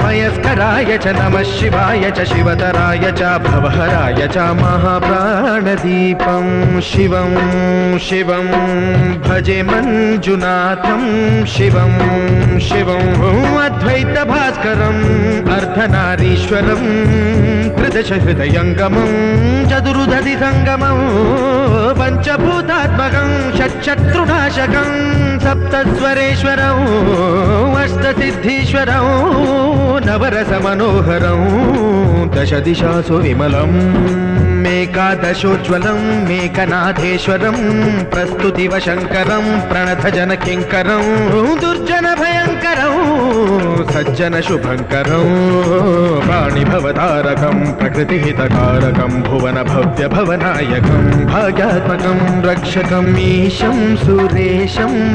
मयस्कराय च नमः शिवाय च शिवतराय च भवहराय च महाप्राणदीपं शिवं शिवं भजे मञ्जुनाथं शिवं शिवं अद्वैतभास्करम् अर्धनारीश्वरं त्रिदशहृदयङ्गमं चतुर्दधि सङ्गमं पञ्चभूतात्मकं षट्शत्रुनाशकं सप्तस्वरेश्वरं अष्टसिद्धीश्वरं नवरसमनोहरं दशदिशासु विमलम् मेकादशोज्ज्वलं मेकनाथेश्वरं प्रस्तुतिवशङ्करं प्रणतजनकिङ्करं दुर्जनभयङ्करं सज्जनशुभङ्करं प्राणिभवतारकं प्रकृतिहितकारकं भुवनभव्यभवनायकं भाग्यात्मकं रक्षकम् ईशं सुरेशं